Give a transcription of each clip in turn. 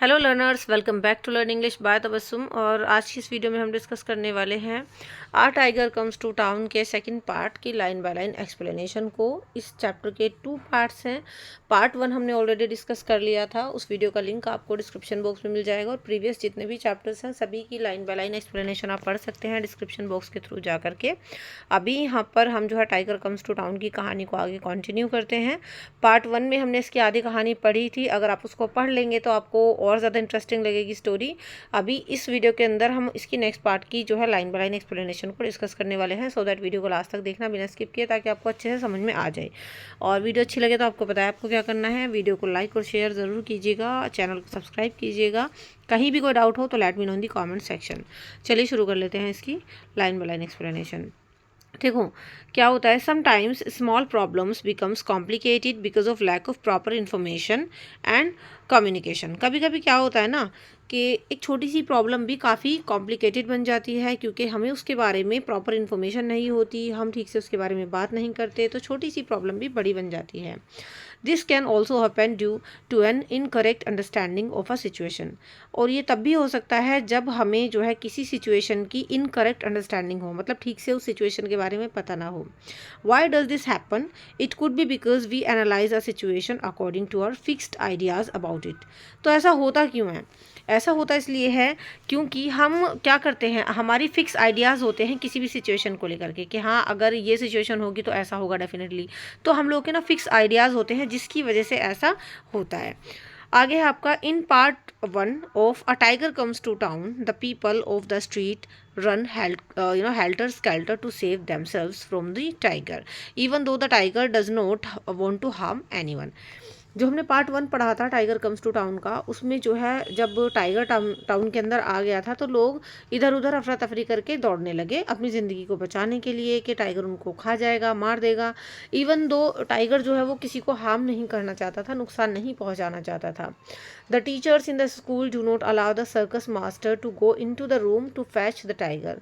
Hello learners, welcome back to learn English by Tabassum. और आज की इस वीडियो में हम डिस्कस करने वाले हैं आ टाइगर कम्स टू टाउन के सेकंड पार्ट की लाइन बाय लाइन एक्सप्लेनेशन को। इस चैप्टर के 2 पार्ट्स हैं। पार्ट 1 हमने ऑलरेडी डिस्कस कर लिया था, उस वीडियो का लिंक आपको डिस्क्रिप्शन बॉक्स में मिल जाएगा और प्रीवियस जितने भी चैप्टर्स हैं सभी की लाइन बाय लाइन एक्सप्लेनेशन आप पढ़ सकते हैं डिस्क्रिप्शन बॉक्स के थ्रू जा करके। अभी यहाँ पर हम जो है टाइगर कम्स टू टाउन की कहानी को आगे कंटिन्यू करते हैं। पार्ट 1 में हमने इसकी आधी कहानी पढ़ी थी, अगर आप उसको पढ़ लेंगे तो आपको और ज़्यादा इंटरेस्टिंग लगेगी स्टोरी। अभी इस वीडियो के अंदर हम इसकी नेक्स्ट पार्ट की जो है लाइन बाय लाइन एक्सप्लेनेशन को डिस्कस करने वाले हैं। सो दैट वीडियो को लास्ट तक देखना बिना स्किप किए, ताकि आपको अच्छे से समझ में आ जाए। और वीडियो अच्छी लगे तो आपको पता है आपको क्या करना है, वीडियो को लाइक और शेयर ज़रूर कीजिएगा, चैनल को सब्सक्राइब कीजिएगा। कहीं भी कोई डाउट हो तो let me know in the comment section. चलिए शुरू कर लेते हैं इसकी लाइन बाय लाइन एक्सप्लेनेशन। देखो क्या होता है, sometimes small problems becomes complicated because of lack of proper information and communication. कभी कभी क्या होता है ना कि एक छोटी सी प्रॉब्लम भी काफ़ी कॉम्प्लिकेटेड बन जाती है, क्योंकि हमें उसके बारे में प्रॉपर इन्फॉर्मेशन नहीं होती, हम ठीक से उसके बारे में बात नहीं करते, तो छोटी सी प्रॉब्लम भी बड़ी बन जाती है। This can also happen due to an incorrect understanding of a situation. और ये तब भी हो सकता है जब हमें जो है किसी सिचुएशन की इनकरेक्ट अंडरस्टैंडिंग हो, मतलब ठीक से उस सिचुएशन के बारे में पता ना हो। Why does this happen? It could be because we analyse a situation according to our fixed ideas about it. तो ऐसा होता क्यों है? ऐसा होता इसलिए है क्योंकि हम क्या करते हैं, हमारी फिक्स आइडियाज़ होते हैं किसी भी सिचुएशन को लेकर के कि हाँ अगर ये सिचुएशन होगी तो ऐसा होगा डेफिनेटली। तो हम लोग के ना फिक्स आइडियाज़ होते हैं जिसकी वजह से ऐसा होता है। आगे है आपका, in part 1 of a tiger comes to town the people of the street run helter skelter to save themselves from the tiger even though the tiger does not want to harm anyone। जो हमने part 1 पढ़ा था tiger comes to town का, उसमें जो है जब tiger town के अंदर आ गया था तो लोग इधर उधर अफरा तफरी करके दौड़ने लगे अपनी ज़िंदगी को बचाने के लिए कि टाइगर उनको खा जाएगा, मार देगा। इवन दो टाइगर जो है वो किसी को हार्म नहीं करना चाहता था, नुकसान नहीं पहुंचाना चाहता था। The teachers in the school do not allow the circus master to go in to the room to fetch the tiger.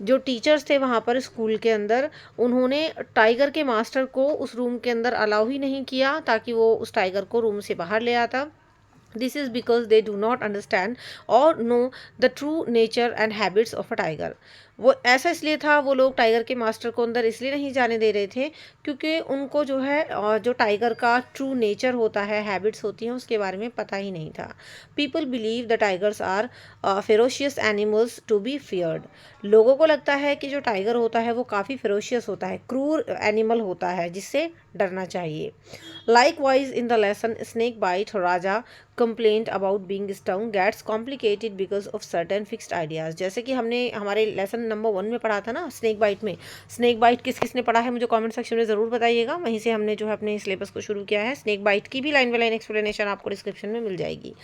जो टीचर्स थे वहाँ पर स्कूल के अंदर, उन्होंने टाइगर के मास्टर को उस रूम के अंदर अलाउ ही नहीं किया ताकि वो उस टाइगर को रूम से बाहर ले आता। This is because they do not understand और know the true nature and habits of a tiger. वो ऐसा इसलिए था, वो लोग टाइगर के मास्टर को अंदर इसलिए नहीं जाने दे रहे थे क्योंकि उनको जो है जो टाइगर का ट्रू नेचर होता है, हैबिट्स होती हैं, उसके बारे में पता ही नहीं था। People believe the tigers are ferocious animals to be feared. लोगों को लगता है कि जो टाइगर होता है वो काफ़ी फेरोशियस होता है, क्रूर एनिमल होता है जिससे डरना चाहिए। Likewise in the lesson snake bite Raja complaint about being stung gets complicated because of certain fixed ideas. जैसे कि हमने हमारे लेसन नंबर 1 में पढ़ा था ना स्नेक बाइट में। स्नेक बाइट किस किसने पढ़ा है मुझे कमेंट सेक्शन में ज़रूर बताइएगा, वहीं से हमने जो है अपने सिलेबस को शुरू किया है। स्नेक बाइट की भी लाइन बाय लाइन एक्सप्लेनेशन आपको डिस्क्रिप्शन में मिल जाएगी,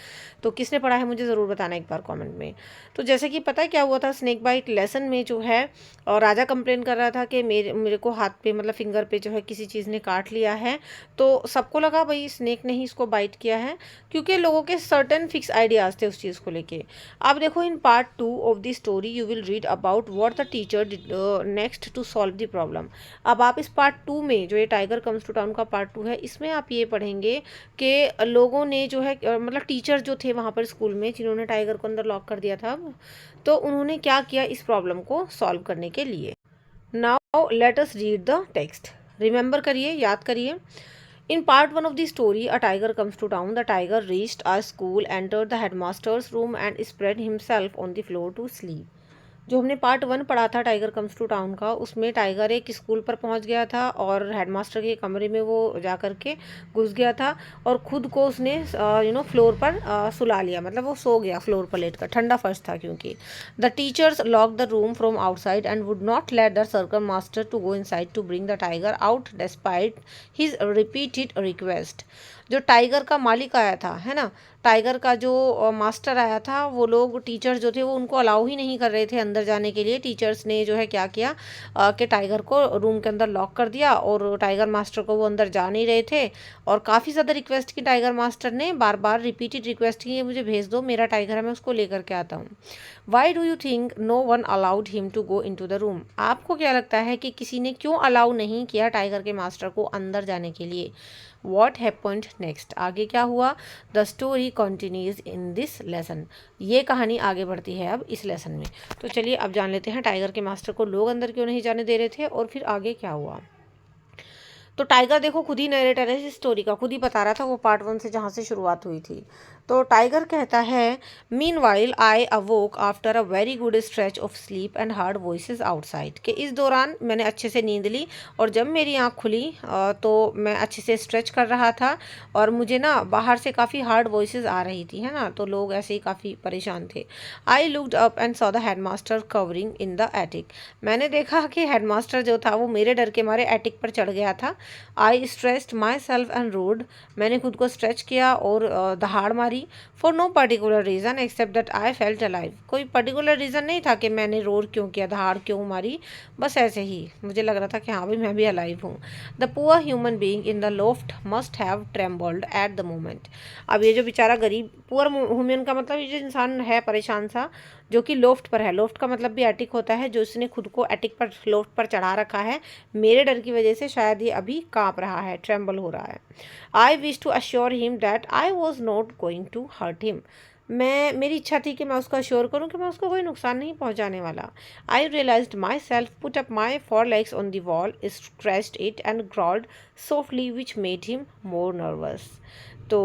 तो किसने पढ़ा है मुझे ज़रूर बताना एक बार कॉमेंट में। तो जैसे कि पता है क्या हुआ था स्नेक बाइट लेसन में जो है, और राजा कंप्लेन कर रहा था कि मेरे मेरे को हाथ पे मतलब फिंगर पे जो है किसी चीज़ ने काट लिया है। तो सबको लगा भाई स्नेक ने ही इसको बाइट किया है, क्योंकि लोगों के सर्टेन फिक्स आइडियाज़ थे उस चीज़ को लेके। अब देखो in part 2 of the story you will read about what the teacher did next to solve the problem. अब आप इस पार्ट 2 में, जो ये टाइगर कम्स टू टाउन का पार्ट 2 है, इसमें आप ये पढ़ेंगे कि लोगों ने जो है मतलब टीचर जो थे वहाँ पर स्कूल में जिन्होंने टाइगर को अंदर लॉक कर दिया था, तो उन्होंने क्या किया इस प्रॉब्लम को सॉल्व करने के लिए। Now let us read the text. Remember करिए, याद करिए। In part 1 of the story, a tiger comes to town. The tiger reached a school, entered the headmaster's room and spread himself on the floor to sleep. जो हमने part 1 पढ़ा था tiger comes to town का, उसमें tiger एक school पर पहुंच गया था और हेडमास्टर के कमरे में वो जा कर के घुस गया था और ख़ुद को उसने फ्लोर पर सुला लिया, मतलब वो सो गया फ्लोर पर लेट कर, ठंडा फर्श था क्योंकि। The teachers lock the room from outside and would not let the circle master to go inside to bring the tiger out despite his repeated request. जो टाइगर का मालिक आया था, है ना, टाइगर का जो मास्टर आया था, वो लोग टीचर्स जो थे वो उनको अलाउ ही नहीं कर रहे थे अंदर जाने के लिए। टीचर्स ने जो है क्या किया कि टाइगर को रूम के अंदर लॉक कर दिया और टाइगर मास्टर को वो अंदर जा नहीं रहे थे। और काफ़ी ज़्यादा रिक्वेस्ट की टाइगर मास्टर ने, बार बार रिपीटेड रिक्वेस्ट की, मुझे भेज दो, मेरा टाइगर है, मैं उसको लेकर के आता हूँ। Why do you think no one allowed him to go in to the room? आपको क्या लगता है कि किसी ने क्यों अलाउ नहीं किया टाइगर के मास्टर को अंदर जाने के लिए? वॉट हैपेंड नेक्स्ट, आगे क्या हुआ। The story continues in this lesson, ये कहानी आगे बढ़ती है अब इस लेसन में। तो चलिए अब जान लेते हैं टाइगर के मास्टर को लोग अंदर क्यों नहीं जाने दे रहे थे और फिर आगे क्या हुआ। तो टाइगर देखो खुद ही नरेटर है इस स्टोरी का, खुद ही बता रहा था वो पार्ट 1 से जहाँ से शुरुआत हुई थी। तो टाइगर कहता है, mean while I अवोक after a very good stretch of sleep and hard voices outside, कि इस दौरान मैंने अच्छे से नींद ली और जब मेरी आँख खुली तो मैं अच्छे से स्ट्रेच कर रहा था और मुझे ना बाहर से काफ़ी हार्ड वॉइसेस आ रही थी, है ना, तो लोग ऐसे ही काफ़ी परेशान थे। I looked up and saw the headmaster covering in the attic, मैंने देखा कि हेडमास्टर जो था वो मेरे डर के मारे एटिक पर चढ़ गया था। I stretched myself and roared, मैंने खुद को स्ट्रेच किया और दहाड़ मारी। For no particular reason except that I felt alive, कोई पर्टिकुलर रीज़न नहीं था कि मैंने रोड क्यों किया, दहाड़ क्यों मारी, बस ऐसे ही मुझे लग रहा था कि हाँ भाई मैं भी अलाइव हूँ। The poor human being in the loft must have trembled at the moment, अब ये जो बेचारा गरीब, पुअर ह्यूमन का मतलब ये जो इंसान है परेशान सा जो कि लोफ्ट पर है, लोफ्ट का मतलब भी एटिक होता है, जो इसने खुद को एटिक पर लोफ्ट पर चढ़ा रखा है, मेरे डर की वजह से शायद ये अभी काँप रहा है, ट्रेम्बल हो रहा है। I wish to assure him that I was not going to hurt him, मेरी इच्छा थी कि मैं उसको अश्योर करूं कि मैं उसको कोई नुकसान नहीं पहुंचाने वाला। I realized myself, put up my 4 legs on the wall, scratched it and growled softly which made him more nervous. तो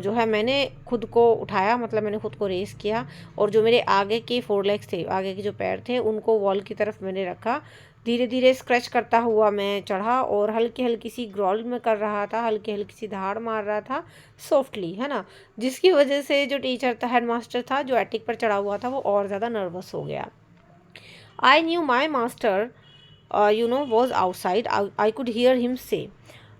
जो है मैंने खुद को उठाया, मतलब मैंने खुद को रेस किया और जो मेरे आगे के 4 legs थे, आगे के जो पैर थे, उनको वॉल की तरफ मैंने रखा। धीरे धीरे स्क्रैच करता हुआ मैं चढ़ा और हल्की हल्की सी ग्रॉल में कर रहा था, हल्की हल्की सी धाड़ मार रहा था सॉफ्टली, है ना, जिसकी वजह से जो टीचर था, हेडमास्टर था जो एटिक पर चढ़ा हुआ था, वो और ज़्यादा नर्वस हो गया। I knew my master was outside, I could hear him से,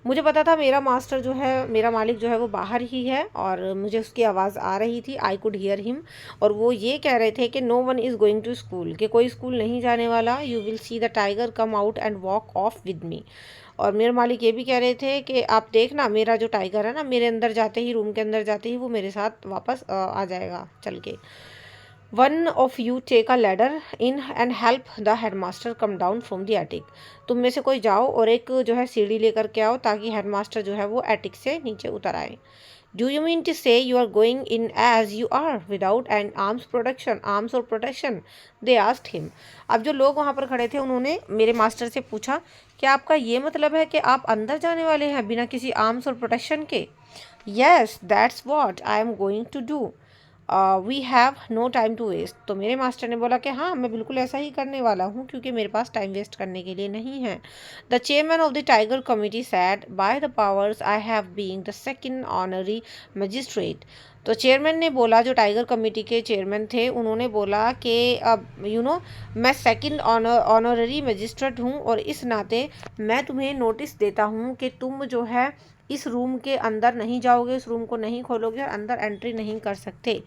मुझे पता था मेरा मास्टर जो है, मेरा मालिक जो है वो बाहर ही है और मुझे उसकी आवाज़ आ रही थी। आई कुड हियर हिम, और वो ये कह रहे थे कि no one is going to school, कि कोई स्कूल नहीं जाने वाला। You will see the tiger come out and walk off with me, और मेरे मालिक ये भी कह रहे थे कि आप देखना मेरा जो टाइगर है ना, मेरे अंदर जाते ही, रूम के अंदर जाते ही वो मेरे साथ वापस आ जाएगा चल के। One of you take a ladder in and help the headmaster come down from the attic, तुम में से कोई जाओ और एक जो है सीढ़ी लेकर के आओ ताकि हेडमास्टर जो है वो एटिक से नीचे उतर आए। Do you mean to say you are going in as you are without an arms और प्रोटेक्शन, दे आस्क्ड हिम। अब जो लोग वहाँ पर खड़े थे उन्होंने मेरे मास्टर से पूछा, क्या आपका ये मतलब है कि आप अंदर जाने वाले हैं बिना किसी आर्म्स और प्रोटेक्शन के? Yes that's what I am going to do, we have no time to waste, तो मेरे मास्टर ने बोला कि हाँ मैं बिल्कुल ऐसा ही करने वाला हूँ क्योंकि मेरे पास टाइम वेस्ट करने के लिए नहीं है। The chairman of the tiger committee said, by the powers I have being the second honorary magistrate, तो चेयरमैन ने बोला, जो टाइगर कमेटी के चेयरमैन थे उन्होंने बोला कि अब मैं सेकंड ऑनररी मजिस्ट्रेट हूँ और इस नाते मैं तुम्हें नोटिस देता हूँ कि तुम जो है इस रूम के अंदर नहीं जाओगे, इस रूम को नहीं खोलोगे और अंदर एंट्री नहीं कर सकते।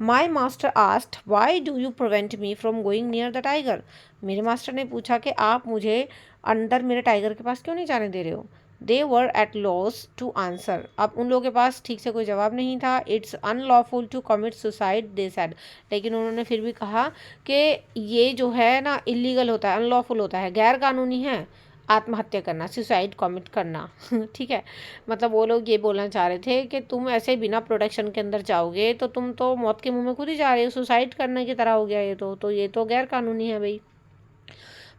My master asked, Y do you prevent me from going near the tiger, मेरे मास्टर ने पूछा कि आप मुझे अंदर मेरे टाइगर के पास क्यों नहीं जाने दे रहे हो। They were at loss to answer, अब उन लोगों के पास ठीक से कोई जवाब नहीं था। It's unlawful to commit suicide they said, लेकिन उन्होंने फिर भी कहा कि ये जो है ना इलीगल होता है, अनलॉफुल होता है, गैर कानूनी है आत्महत्या करना, सुसाइड कमिट करना। ठीक है, मतलब वो लोग ये बोलना चाह रहे थे कि तुम ऐसे बिना प्रोटेक्शन के अंदर जाओगे तो तुम तो मौत के मुंह में खुद ही जा रहे हो, सुसाइड करने की तरह हो गया ये तो ये तो गैर कानूनी है भाई।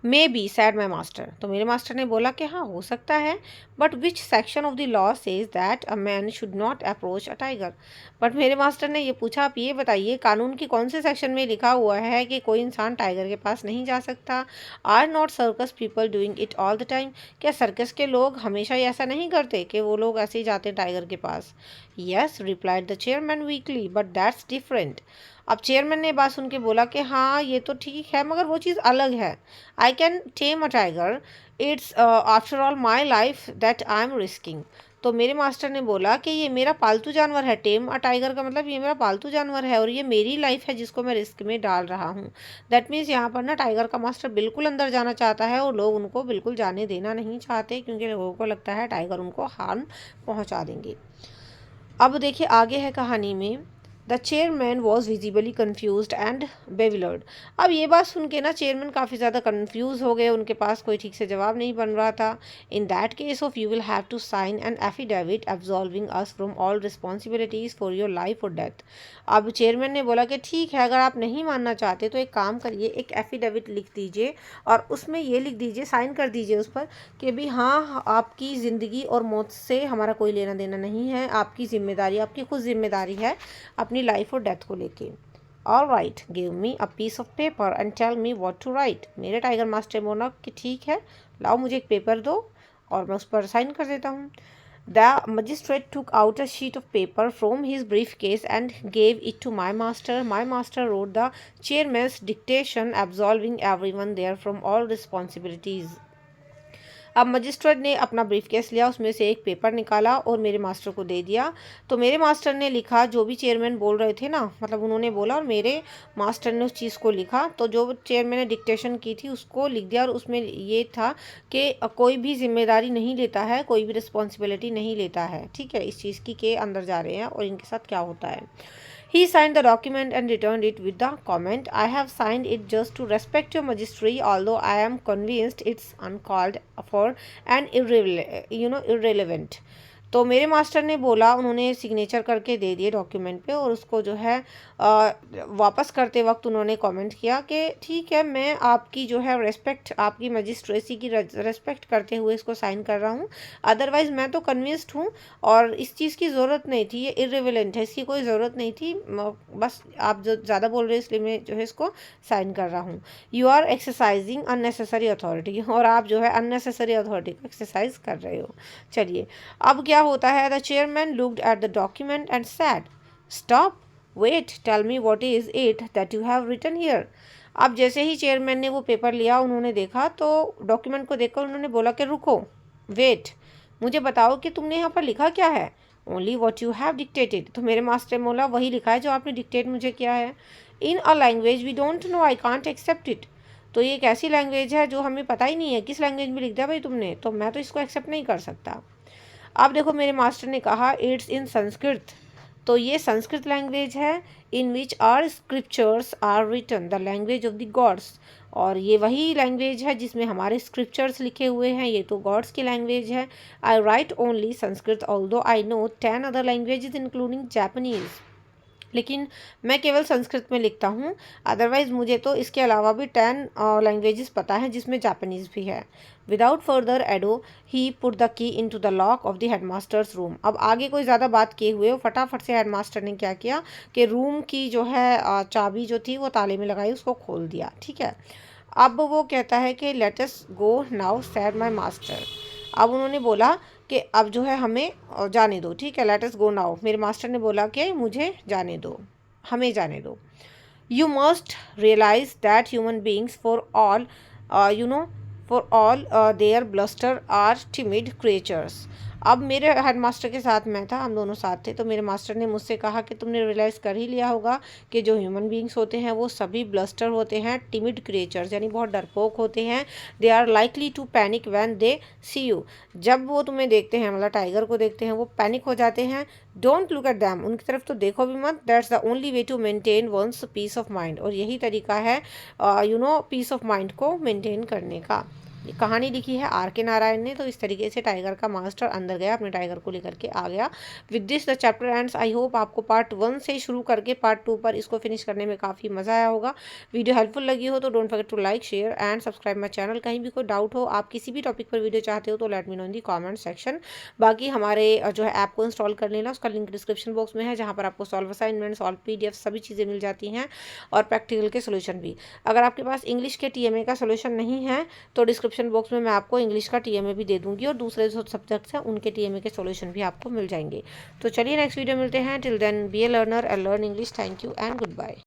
May be sad my master, तो मेरे मास्टर ने बोला कि हाँ हो सकता है, but which section of the law says that a man should not approach a tiger, but मेरे मास्टर ने ये पूछा, आप ये बताइए कानून की कौन से सेक्शन में लिखा हुआ है कि कोई इंसान टाइगर के पास नहीं जा सकता। Are not circus people doing it all the time, क्या सर्कस के लोग हमेशा ही ऐसा नहीं करते कि वो लोग ऐसे ही जाते टाइगर के पास। Yes replied the chairman weakly, but that's different, अब चेयरमैन ने बात सुन के बोला कि हाँ ये तो ठीक है मगर वो चीज़ अलग है। I can time a tiger, it's after all my life that I am risking, तो मेरे मास्टर ने बोला कि ये मेरा पालतू जानवर है, टेम अ टाइगर का मतलब ये मेरा पालतू जानवर है और ये मेरी लाइफ है जिसको मैं रिस्क में डाल रहा हूँ। दैट मीन्स यहाँ पर ना टाइगर का मास्टर बिल्कुल अंदर जाना चाहता है और लोग उनको बिल्कुल जाने देना नहीं चाहते क्योंकि लोगों को लगता है टाइगर उनको हार्म पहुँचा देंगे। अब देखिए आगे है कहानी में, the chairman was visibly confused and bewildered. अब ये बात सुन के ना चेयरमैन काफ़ी ज़्यादा कन्फ्यूज़ हो गए, उनके पास कोई ठीक से जवाब नहीं बन रहा था। In that case of you will have to sign an affidavit absolving us from all responsibilities for your life और डेथ। अब चेयरमैन ने बोला कि ठीक है, अगर आप नहीं मानना चाहते तो एक काम करिए, एक एफिडेविट लिख दीजिए और उसमें ये लिख दीजिए, साइन कर दीजिए उस पर कि भी हाँ, आपकी ज़िंदगी और मौत से हमारा कोई लेना देना नहीं है, आपकी जिम्मेदारी, आपकी खुद जिम्मेदारी है अपनी लाइफ और डेथ को लेके। All right, give me a piece of paper and tell me what to write. मेरे टाइगर मास्टर बोला कि ठीक है, लाओ मुझे एक पेपर दो और मैं उस पर साइन कर देता हूँ। The magistrate took out a sheet of paper from his briefcase and gave it to my master. My master wrote the chairman's dictation, absolving everyone there from all responsibilities. अब magistrate ने अपना briefcase लिया, उसमें से एक paper निकाला और मेरे मास्टर को दे दिया। तो मेरे मास्टर ने लिखा, जो भी चेयरमैन बोल रहे थे ना, मतलब उन्होंने बोला और मेरे मास्टर ने उस चीज़ को लिखा। तो जो चेयरमैन ने डिक्टेशन की थी उसको लिख दिया और उसमें ये था कि कोई भी जिम्मेदारी नहीं लेता है, कोई भी रिस्पॉन्सिबिलिटी नहीं लेता है, ठीक है, इस चीज़ की के अंदर जा रहे हैं और इनके साथ क्या होता है। He signed the document and returned it with the comment, I have signed it just to respect your majesty, although I am convinced it's uncalled for and irrelevant. तो मेरे मास्टर ने बोला, उन्होंने सिग्नेचर करके दे दिए डॉक्यूमेंट पे और उसको जो है वापस करते वक्त उन्होंने कमेंट किया कि ठीक है, मैं आपकी जो है रेस्पेक्ट, आपकी मजिस्ट्रेसी की रेस्पेक्ट करते हुए इसको साइन कर रहा हूँ, अदरवाइज़ मैं तो कन्विंस्ड हूँ और इस चीज़ की ज़रूरत नहीं थी, ये इर्रिलेवेंट है, इसकी कोई ज़रूरत नहीं थी, बस आप जो ज़्यादा बोल रहे हैं इसलिए मैं जो है इसको साइन कर रहा हूँ। You are exercising unnecessary authority, और आप जो है अननेसेसरी अथॉरिटी को एक्सरसाइज कर रहे हो। चलिए अब क्या होता है, the chairman looked at the document and said, stop, wait, tell me what is it that you have written here. अब जैसे ही चेयरमैन ने वो पेपर लिया, उन्होंने देखा तो डॉक्यूमेंट को देखकर उन्होंने बोला कि रुको, वेट, मुझे बताओ कि तुमने यहाँ पर लिखा क्या है। Only what you have dictated. तो मेरे मास्टर ने बोला, वही लिखा है जो आपने डिक्टेट मुझे किया है। In a language we don't know, I can't accept it. तो ये एक ऐसी लैंग्वेज है जो हमें पता ही नहीं है, किस लैंग्वेज में लिख दिया भाई तुमने, तो मैं तो इसको एक्सेप्ट नहीं कर सकता। अब देखो मेरे मास्टर ने कहा, इट्स इन संस्कृत। तो ये संस्कृत लैंग्वेज है, in which are scriptures are written, the language of the gods. और ये वही लैंग्वेज है जिसमें हमारे स्क्रिप्चर्स लिखे हुए हैं, ये तो गॉड्स की लैंग्वेज है। I write only Sanskrit although I know 10 other languages including Japanese. लेकिन मैं केवल संस्कृत में लिखता हूँ, अदरवाइज़ मुझे तो इसके अलावा भी 10 लैंग्वेजेस पता है जिसमें जापानीज़ भी है। Without further ado he put the key in to the lock of the headmaster's room. अब आगे कोई ज़्यादा बात किए हुए फटाफट से हेडमास्टर ने क्या किया कि रूम की जो है चाबी जो थी वो ताले में लगाई, उसको खोल दिया, ठीक है। अब वो कहता है कि late us go now sad my master. अब उन्होंने बोला कि अब जो है हमें जाने दो, ठीक है, लेट अस गो नाउ। मेरे मास्टर ने बोला कि मुझे जाने दो, हमें जाने दो। You must realise that human beings for all their bluster are timid creatures. अब मेरे हेडमास्टर के साथ मैं था, हम दोनों साथ थे। तो मेरे मास्टर ने मुझसे कहा कि तुमने रियलाइज़ कर ही लिया होगा कि जो ह्यूमन बींग्स होते हैं वो सभी ब्लस्टर होते हैं, टिमिड क्रिएचर्स यानी बहुत डरपोक होते हैं। They are likely to panic when they see you. जब वो तुम्हें देखते हैं, मतलब टाइगर को देखते हैं, वो पैनिक हो जाते हैं। डोंट लुक एट दैम, उनकी तरफ तो देखो भी मत। That's the only way to maintain one's peace of mind. और यही तरीका है पीस ऑफ माइंड को मेंटेन करने का। ये कहानी लिखी है R.K. नारायण ने। तो इस तरीके से टाइगर का मास्टर अंदर गया, अपने टाइगर को लेकर के आ गया। With this the chapter ends. I hope आपको पार्ट 1 से शुरू करके पार्ट 2 पर इसको फिनिश करने में काफ़ी मज़ा आया होगा। वीडियो हेल्पफुल लगी हो तो don't forget to like, share and subscribe my channel. कहीं भी कोई डाउट हो, आप किसी भी टॉपिक पर वीडियो चाहते हो तो let me know in the comment section. बाकी हमारे जो है ऐप को इंस्टॉल कर लेना, उसका लिंक डिस्क्रिप्शन बॉक्स में है, जहाँ पर आपको सॉल्व असाइनमेंट, सॉल्व PDF सभी चीज़ें मिल जाती हैं और प्रैक्टिकल के सोल्यूशन भी। अगर आपके पास इंग्लिश के TMA का सोल्यूशन नहीं है तो डिस्क्रिप्शन बॉक्स में मैं आपको इंग्लिश का TMA भी दे दूंगी और दूसरे जो सब्जेक्ट्स हैं उनके TMA के सॉल्यूशन भी आपको मिल जाएंगे। तो चलिए नेक्स्ट वीडियो मिलते हैं। Till then be a learner and learn English. Thank you and good bye.